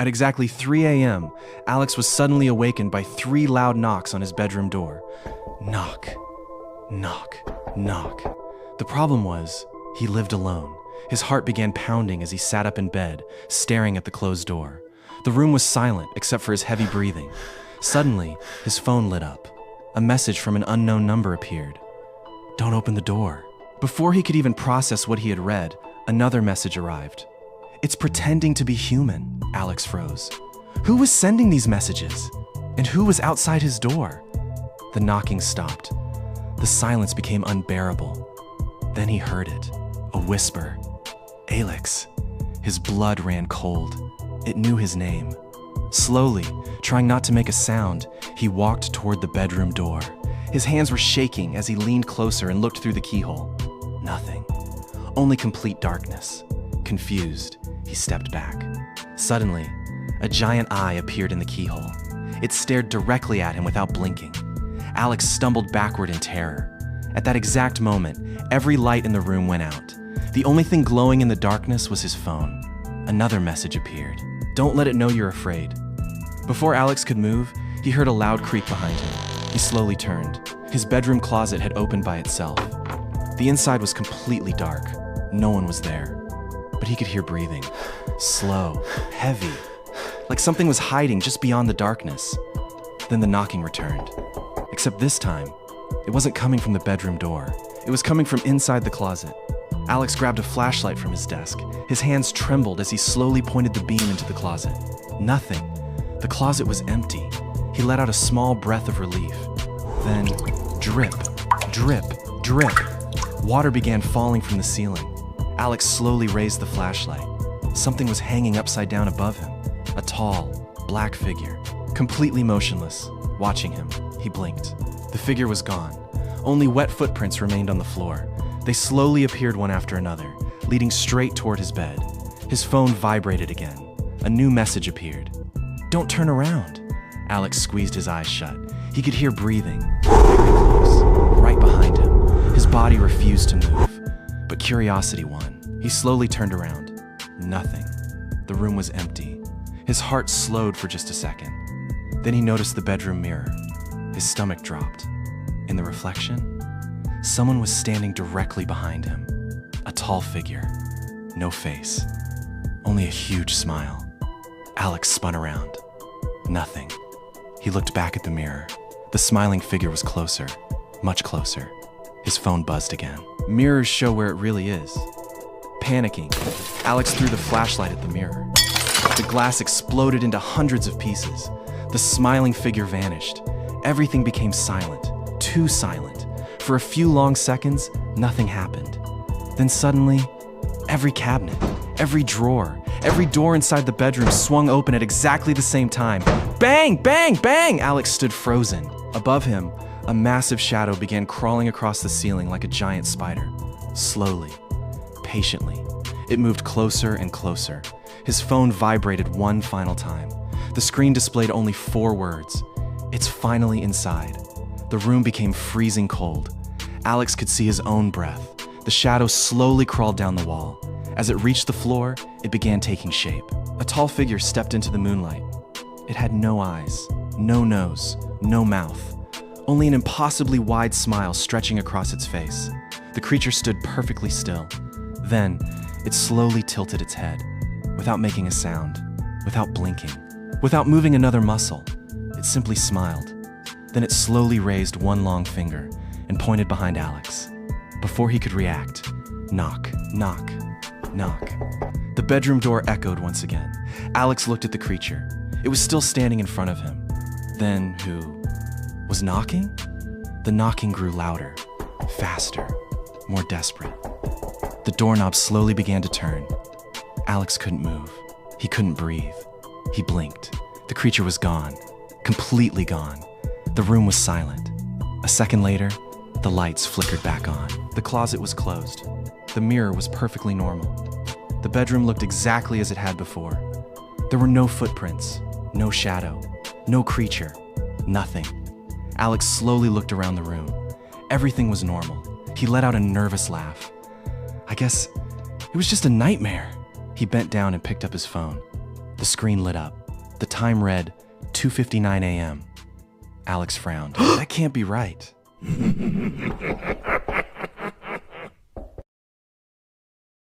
At exactly 3 a.m., Alex was suddenly awakened by 3 loud knocks on his bedroom door. Knock, knock, knock. The problem was, he lived alone. His heart began pounding as he sat up in bed, staring at the closed door. The room was silent except for his heavy breathing. Suddenly, his phone lit up. A message from an unknown number appeared. Don't open the door. Before he could even process what he had read, another message arrived. It's pretending to be human. Alex froze. Who was sending these messages? And who was outside his door? The knocking stopped. The silence became unbearable. Then he heard it, a whisper. Alex. His blood ran cold. It knew his name. Slowly, trying not to make a sound, he walked toward the bedroom door. His hands were shaking as he leaned closer and looked through the keyhole. Nothing. Only complete darkness. Confused, he stepped back. Suddenly, a giant eye appeared in the keyhole. It stared directly at him without blinking. Alex stumbled backward in terror. At that exact moment, every light in the room went out. The only thing glowing in the darkness was his phone. Another message appeared. Don't let it know you're afraid. Before Alex could move, he heard a loud creak behind him. He slowly turned. His bedroom closet had opened by itself. The inside was completely dark. No one was there. But he could hear breathing. Slow, heavy, like something was hiding just beyond the darkness. Then the knocking returned. Except this time, it wasn't coming from the bedroom door. It was coming from inside the closet. Alex grabbed a flashlight from his desk. His hands trembled as he slowly pointed the beam into the closet. Nothing. The closet was empty. He let out a small breath of relief. Then, drip, drip, drip. Water began falling from the ceiling. Alex slowly raised the flashlight. Something was hanging upside down above him. A tall, black figure, completely motionless. Watching him, he blinked. The figure was gone. Only wet footprints remained on the floor. They slowly appeared one after another, leading straight toward his bed. His phone vibrated again. A new message appeared. Don't turn around. Alex squeezed his eyes shut. He could hear breathing, very close, right behind him. His body refused to move, but curiosity won. He slowly turned around. Nothing. The room was empty. His heart slowed for just a second. Then he noticed the bedroom mirror. His stomach dropped. In the reflection, someone was standing directly behind him. A tall figure. No face. Only a huge smile. Alex spun around. Nothing. He looked back at the mirror. The smiling figure was closer. Much closer. His phone buzzed again. Mirrors show where it really is. Panicking, Alex threw the flashlight at the mirror. The glass exploded into hundreds of pieces. The smiling figure vanished. Everything became silent. Too silent. For a few long seconds, nothing happened. Then suddenly, every cabinet, every drawer, every door inside the bedroom swung open at exactly the same time. Bang, bang, bang! Alex stood frozen. Above him, a massive shadow began crawling across the ceiling like a giant spider. Slowly, patiently, it moved closer and closer. His phone vibrated one final time. The screen displayed only 4 words. It's finally inside. The room became freezing cold. Alex could see his own breath. The shadow slowly crawled down the wall. As it reached the floor, it began taking shape. A tall figure stepped into the moonlight. It had no eyes, no nose, no mouth. Only an impossibly wide smile stretching across its face. The creature stood perfectly still. Then, it slowly tilted its head, without making a sound, without blinking, without moving another muscle. It simply smiled. Then it slowly raised one long finger and pointed behind Alex. Before he could react, knock, knock, knock. The bedroom door echoed once again. Alex looked at the creature. It was still standing in front of him. Then who was knocking? The knocking grew louder, faster, more desperate. The doorknob slowly began to turn. Alex couldn't move. He couldn't breathe. He blinked. The creature was gone, completely gone. The room was silent. A second later, the lights flickered back on. The closet was closed. The mirror was perfectly normal. The bedroom looked exactly as it had before. There were no footprints, no shadow, no creature, nothing. Alex slowly looked around the room. Everything was normal. He let out a nervous laugh. I guess it was just a nightmare. He bent down and picked up his phone. The The screen lit up. The time read 2:59 a.m. Alex frowned. That can't be right.